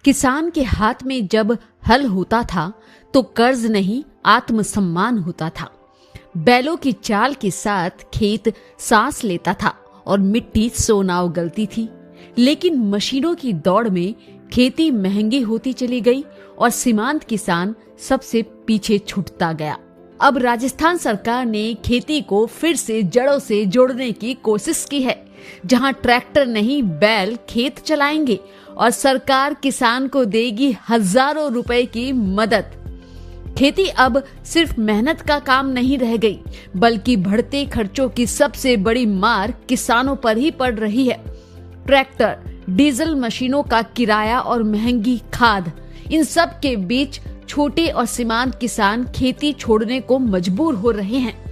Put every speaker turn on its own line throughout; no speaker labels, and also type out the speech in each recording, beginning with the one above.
किसान के हाथ में जब हल होता था तो कर्ज नहीं आत्मसम्मान होता था। बैलों की चाल के साथ खेत सांस लेता था और मिट्टी सोना उगलती थी। लेकिन मशीनों की दौड़ में खेती महंगी होती चली गई और सीमांत किसान सबसे पीछे छूटता गया। अब राजस्थान सरकार ने खेती को फिर से जड़ों से जोड़ने की कोशिश की है, जहां ट्रैक्टर नहीं बैल खेत चलाएंगे और सरकार किसान को देगी हजारों रुपए की मदद। खेती अब सिर्फ मेहनत का काम नहीं रह गई, बल्कि बढ़ते खर्चों की सबसे बड़ी मार किसानों पर ही पड़ रही है। ट्रैक्टर, डीजल मशीनों का किराया और महंगी खाद, इन सब के बीच छोटे और सीमांत किसान खेती छोड़ने को मजबूर हो रहे हैं।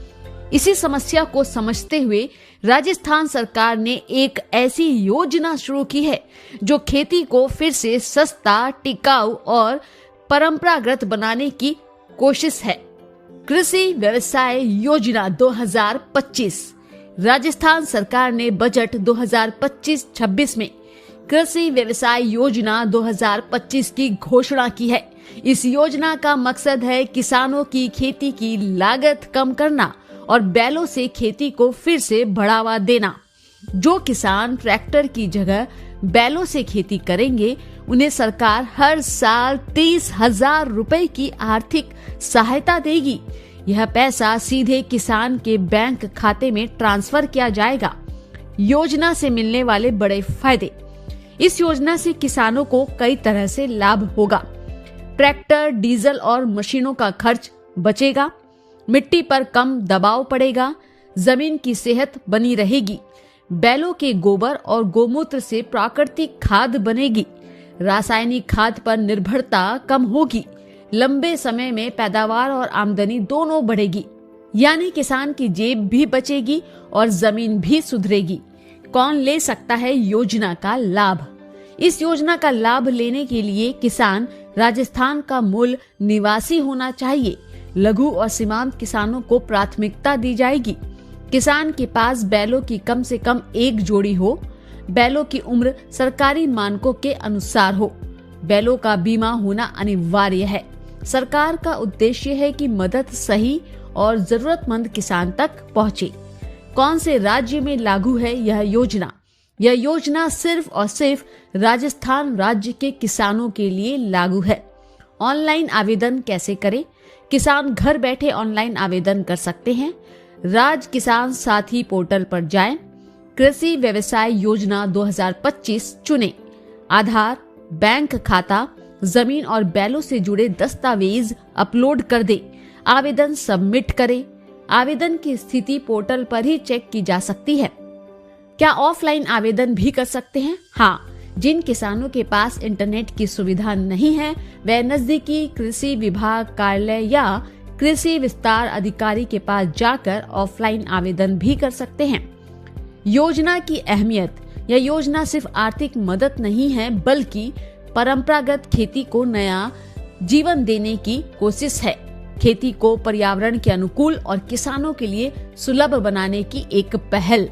इसी समस्या को समझते हुए राजस्थान सरकार ने एक ऐसी योजना शुरू की है जो खेती को फिर से सस्ता, टिकाऊ और परंपरागत बनाने की कोशिश है। कृषि व्यवसाय योजना 2025। राजस्थान सरकार ने बजट 2025-26 में कृषि व्यवसाय योजना 2025 की घोषणा की है। इस योजना का मकसद है किसानों की खेती की लागत कम करना और बैलों से खेती को फिर से बढ़ावा देना। जो किसान ट्रैक्टर की जगह बैलों से खेती करेंगे, उन्हें सरकार हर साल 30,000 रुपए की आर्थिक सहायता देगी। यह पैसा सीधे किसान के बैंक खाते में ट्रांसफर किया जाएगा। योजना से मिलने वाले बड़े फायदे। इस योजना से किसानों को कई तरह से लाभ होगा। ट्रैक्टर, डीजल और मशीनों का खर्च बचेगा, मिट्टी पर कम दबाव पड़ेगा, जमीन की सेहत बनी रहेगी, बैलों के गोबर और गोमूत्र से प्राकृतिक खाद बनेगी, रासायनिक खाद पर निर्भरता कम होगी, लंबे समय में पैदावार और आमदनी दोनों बढ़ेगी। यानी किसान की जेब भी बचेगी और जमीन भी सुधरेगी। कौन ले सकता है योजना का लाभ? इस योजना का लाभ लेने के लिए किसान राजस्थान का मूल निवासी होना चाहिए। लघु और सीमांत किसानों को प्राथमिकता दी जाएगी। किसान के पास बैलों की कम से कम एक जोड़ी हो। बैलों की उम्र सरकारी मानकों के अनुसार हो। बैलों का बीमा होना अनिवार्य है। सरकार का उद्देश्य है कि मदद सही और जरूरतमंद किसान तक पहुंचे। कौन से राज्य में लागू है यह योजना? यह योजना सिर्फ और सिर्फ राजस्थान राज्य के किसानों के लिए लागू है। ऑनलाइन आवेदन कैसे करें? किसान घर बैठे ऑनलाइन आवेदन कर सकते हैं। राज किसान साथी पोर्टल पर जाएं, कृषि व्यवसाय योजना 2025 चुनें। आधार, बैंक खाता, जमीन और बैलों से जुड़े दस्तावेज अपलोड कर दें। आवेदन सबमिट करें। आवेदन की स्थिति पोर्टल पर ही चेक की जा सकती है। क्या ऑफलाइन आवेदन भी कर सकते हैं? हाँ, जिन किसानों के पास इंटरनेट की सुविधा नहीं है, वे नजदीकी कृषि विभाग कार्यालय या कृषि विस्तार अधिकारी के पास जाकर ऑफलाइन आवेदन भी कर सकते हैं। योजना की अहमियत। यह योजना सिर्फ आर्थिक मदद नहीं है, बल्कि परंपरागत खेती को नया जीवन देने की कोशिश है। खेती को पर्यावरण के अनुकूल और किसानों के लिए सुलभ बनाने की एक पहल।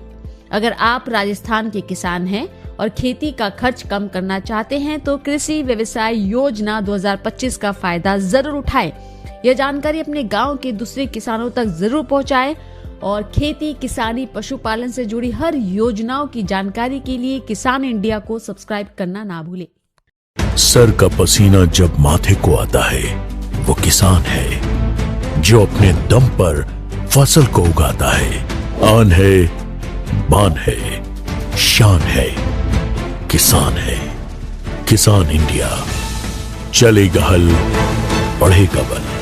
अगर आप राजस्थान के किसान हैं और खेती का खर्च कम करना चाहते हैं तो कृषि व्यवसाय योजना 2025 का फायदा जरूर उठाएं। यह जानकारी अपने गांव के दूसरे किसानों तक जरूर पहुंचाएं और खेती, किसानी, पशुपालन से जुड़ी हर योजनाओं की जानकारी के लिए किसान इंडिया को सब्सक्राइब करना ना भूलें।
सर का पसीना जब माथे को आता है, वो किसान है जो अपने दम पर फसल को उगाता है। आन है, बान है, शान है, किसान है। किसान इंडिया, चलेगा हल, बढ़ेगा बल।